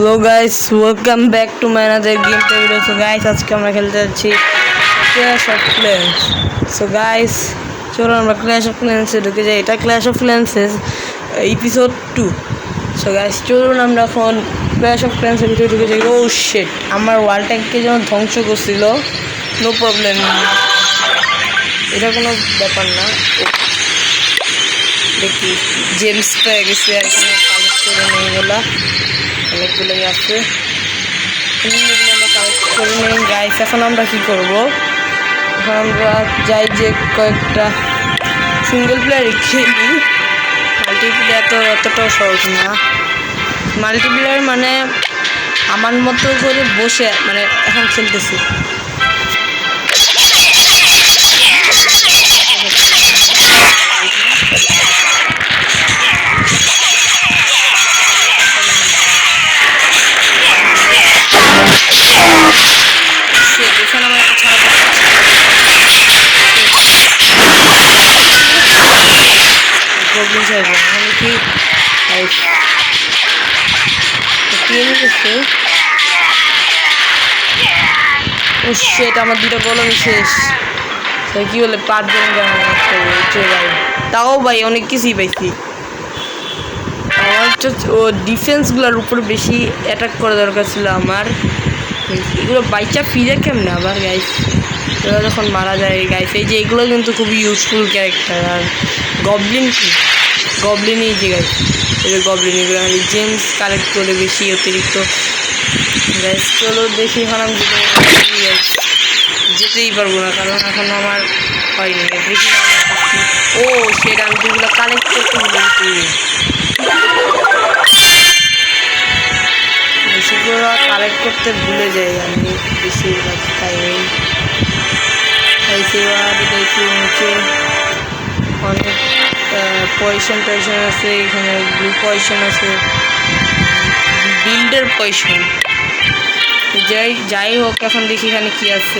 Hello guys, welcome back to my another gameplay video. So guys, আজকে আমরা খেলতে যাচ্ছি Clash of Clans. So guys, চলো আমরা Clash of Clans এ ঢুকে যাই। এটা Clash of Clans এর episode 2. So guys, চলুন আমরা এখন Clash of Clans এর ভিতরে ঢুকে যাই। Oh shit, আমার ওয়ালটাকে যেন ধ্বংস করছিল। No problem. এটা কোনো ব্যাপার না। দেখি জেমস পেয়ে গেছে আর এখানে কালেক্ট করে নিয়ে গেলা অনেকগুলোই আছে আমরা কালেক্ট করে নিই গাইস। এখন আমরা কী করবো, এখন আমরা যাই যে কয়েকটা সিঙ্গেল প্লেয়ারই খেলি। মাল্টিপ্লেয়ার তো অতটাও সহজ না। মাল্টিপ্লেয়ার মানে আমার মতো করে বসে মানে এখন খেলতেছি। আমার দুটো কলম শেষ, কি বলে 5 জন ভাই, তাও ভাই অনেক কিছুই পাইছি। আমার ও ডিফেন্সগুলোর উপর বেশি অ্যাটাক করা দরকার ছিল আমার। এগুলো বাইচা ফিরে কেমনে আবার গাইস, এরা যখন মারা যায় গাইস। এই যে এগুলো কিন্তু খুবই ইউজফুল ক্যারেক্টার। আর গবলিন কি গবলিনই যে গাইস, এই যে গবলিন এগুলো জেমস কালেক্ট করে বেশি অতিরিক্ত গাইস। চলো দেখি এখন আমি যেতেই পারবো না, কারণ এখন আমার হয়নি। দেখি ও সেটা আমি যেগুলো কালেক্ট করতে বলছি বেশিগুলো কালেক্ট করতে ভুলে যাই আমি বেশিরভাগ টাইমেই। দেখি নিচে অনেক পয়সন টয়সন আছে, এখানে ব্লু পয়সন আছে, বিল্ডের পয়সন। যাই হোক এখন দেখি এখানে কি আছে।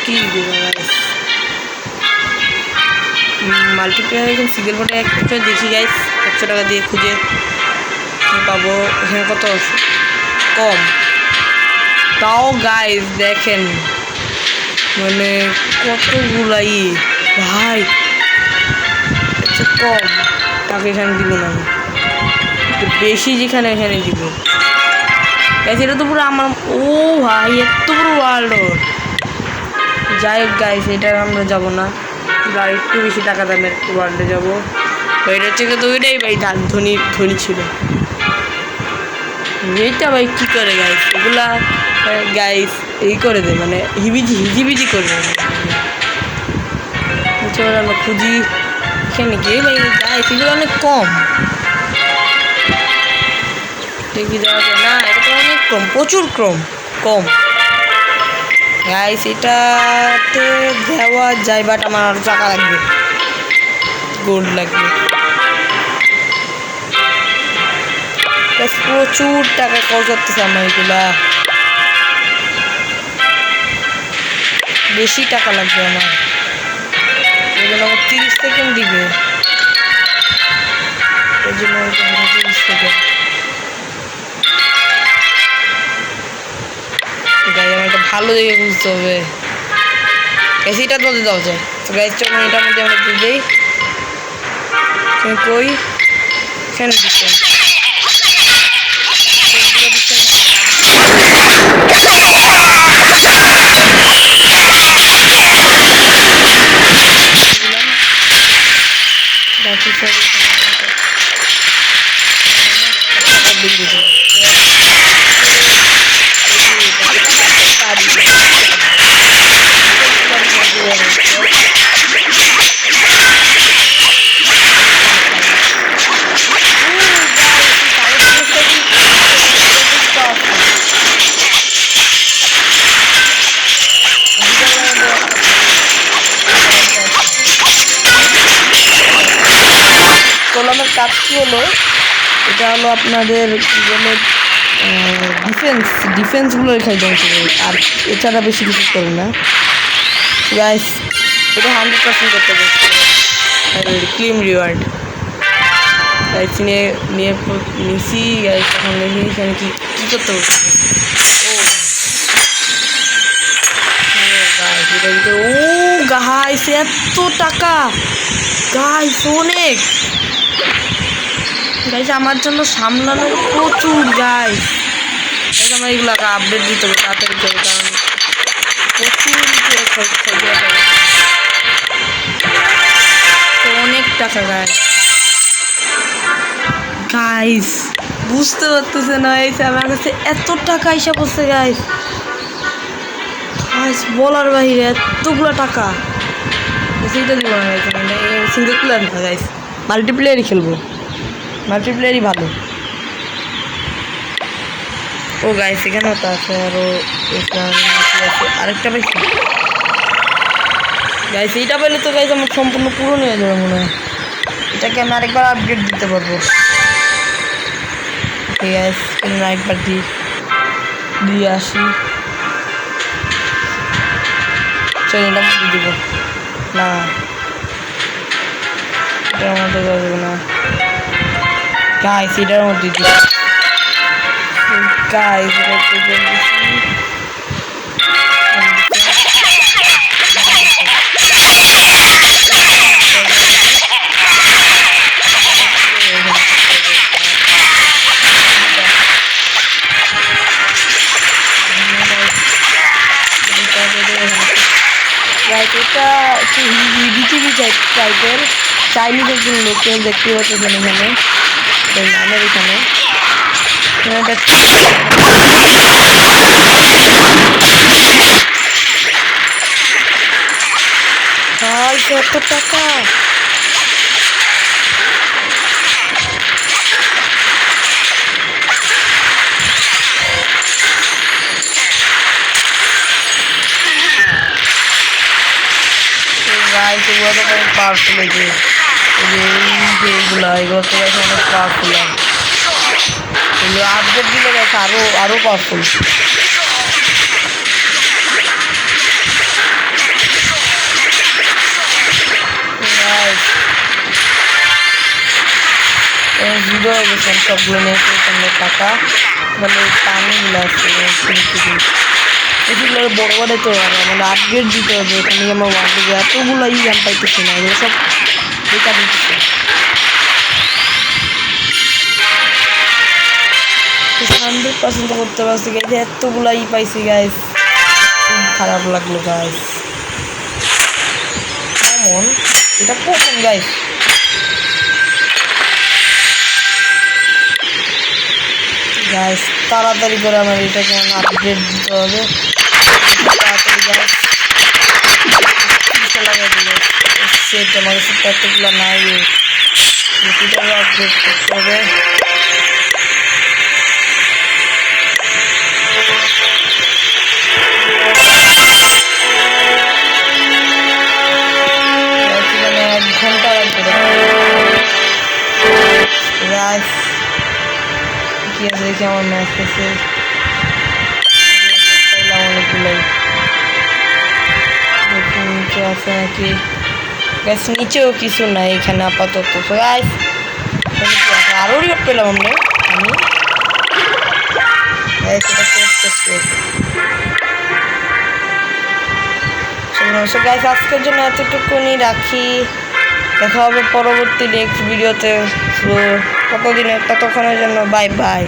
কি মাল্টিপ্লেয়ার এখন সিঙ্গেল বোর্ডে একটা দেখি গাইস, 100 টাকা দিয়ে খুঁজে পাবো। এখানে কত কম, তাও গাইস দেখেন মানে কতগুলাই ভাই, কম তাকে এখানে দিব না, বেশি যেখানে এখানে দিব। এটা তো পুরো আমার, ও ভাই এত পুরো ওয়ার্ল্ড। যাই হোক গাইস, এটা আমরা যাবো না, আর একটু বেশি টাকা দামের ওয়ার্ল্ডে যাবো। ওইটার থেকে তো ওইটাই ভাই ধনী ছিল। এইটা ভাই কী করে গাইস, এগুলা গাইস এই করে দেয় মানে হিজিবিজি করে দেয়। আমরা খুঁজি এখানে গিয়ে ভাই গাইস, এগুলো অনেক কম। দেখি যাওয়া যায় না, এটা তো অনেক কম, প্রচুর কম গাইস। এটাতে যাওয়া যায় বাট আমার আরও টাকা লাগবে, গোল্ড লাগবে, প্রচুর টাকা খরচ করতেছে আমার। এগুলা বেশি টাকা লাগবে আমার, এগুলো আমার 30 সেকেন্ড দিবে, এই জন্য 30 সেকেন্ড। আমার একটা ভালো জায়গায় বুঝতে হবে, এটার মধ্যে দেওয়া যায়। তো গাইস চলো এটার মধ্যে আমরা দিয়ে দিই। কই এখানে দিচ্ছেন কলমের কাজ কী হলো, এটা হলো আপনাদের কী বলে ডিফেন্সগুলো এখানে ধ্বংস করে, আর এছাড়া বেশি কিছু করে না গাইস। এটা 100% করতে পারছি, ক্লেম রিওয়ার্ড। গাইস নিয়ে নিয়ে নিছি গাইস এখন দেখি এখানে কি কি করতে হবে ও গাইস এত টাকা গাইস অনেক গাইস আমার জন্য সামলানো প্রচুর গাইস আমার এগুলোকে আপডেট দিতে হবে তাড়াতাড়ি করে কারণ প্রচুর অনেক টাকা গাইস গাইস বুঝতে পারতেছে না গাইস আমার কাছে এত টাকা হিসাব হচ্ছে গাইস গাইস বলার বাইরে এতগুলো টাকা সেইটা দিব না গাইস সিঙ্গেল প্লেয়ার না গাইস মাল্টিপ্লেয়ারই খেলবো মাল্টিপ্লেয়ারই ভালো ও গাইস এখানেও তো আছে আরও আছে আরেকটা পাইছি গাইস এইটা পেলে তো গাইস আমার সম্পূর্ণ পূরণ হয়ে যাবে মনে হয় এটাকে আমি আরেকবার আপডেট দিতে পারবো ঠিক আছে আরেকবার দিয়ে আসি চল এটা মধ্যে দিব না এটার মধ্যে দেবো না গাইস এটার মধ্যে দিব গাইস এটা একটু বিটিভি টাইপের চাইনিজ একজন লোকের দেখতে পাচ্ছেন এখানে নামের এখানে কত টাকা এগুলো তো অনেক পাওয়ারফুল হয়েছে এগুলো তো অনেক পাওয়ারফুল এগুলো আপডেট দিলে গেছে আরও পাওয়ারফুল জিরো হয়ে গেছে সবগুলো নিয়ে টাকা মানে পানিগুলো আছে এগুলো বড় বড় তো মানে আপডেট দিতে হবে এখানে আমার ওয়ার্ল্ডে এতগুলো জ্ঞান পাইতেছে না এগুলো সব বেকার দিতেছে 100% করতে পারছি গাইস এতগুলো পাইছি গাইস খুব খারাপ লাগলো গাইস কেমন এটা কখন গাইস গাইস তাড়াতাড়ি করে আমার এটাকে আপডেট দিতে হবে তাড়াতাড়ি গাইস লাগাই দিল সেট আমার কাছে কতগুলো নাই এটা আপডেট করতে হবে কি আছে দেখি আমার ম্যাচ আছে অনেকগুলোই নিচে আছে নাকি গ্যাস নিচেও কিছু নাই এখানে আপাতত তো গাইস আরও রিওয়ার্ড পেলাম আমরা আমি সেটা শেষ করতে সো গাইস আজকের জন্য এতটুকুনি রাখি দেখা হবে পরবর্তী নেক্সট ভিডিওতে ততক্ষণের জন্য বাই বাই।